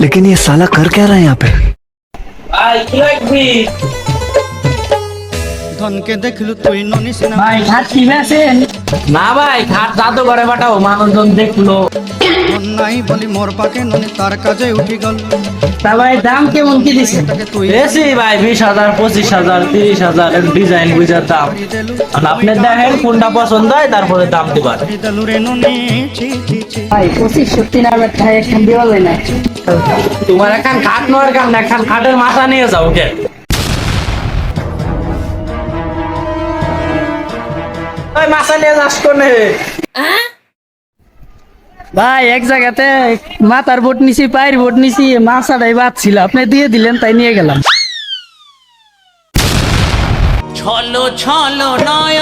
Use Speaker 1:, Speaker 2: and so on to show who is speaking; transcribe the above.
Speaker 1: लेकिन ये साला कर क्या रहा है यहाँ पे?
Speaker 2: ধনকে দেখলু তুই ননিস না
Speaker 3: ভাই ঘাট কি বেছেন?
Speaker 4: না ভাই ঘাট জাদু ঘরে পাঠাও, মানুষজন দেখলো।
Speaker 2: ধন নাই বলি মোর পাকে ননি তার কাজে উঠি গল
Speaker 3: তা ভাই দাম কেমন কি দিছেন?
Speaker 2: তাকে তুই
Speaker 4: বেশি ভাই 20,000, 25,000, 30,000 ডিজাইন বুঝার দাম। আর আপনি দেখেন কোনটা পছন্দ হয় তারপরে দাম দিবার।
Speaker 2: দিলু রে ননি ছি ছি ছি
Speaker 3: ভাই 25-30 না ভাই একখান দেওয়া যায় না।
Speaker 4: তোমার এখন খাট নেওয়ার কাম না, এখন খাটের মাথা নিয়ে যাও ওকে। ওই মাথা নিয়ে যাস কোনে?
Speaker 3: ভাই এক জায়গাতে মাথার বোট নিছি, পায়ের বোট নিছি, মাছাটাই বাদ ছিল, আপনি দিয়ে দিলেন তাই নিয়ে গেলাম।
Speaker 5: ছলো ছলো নয়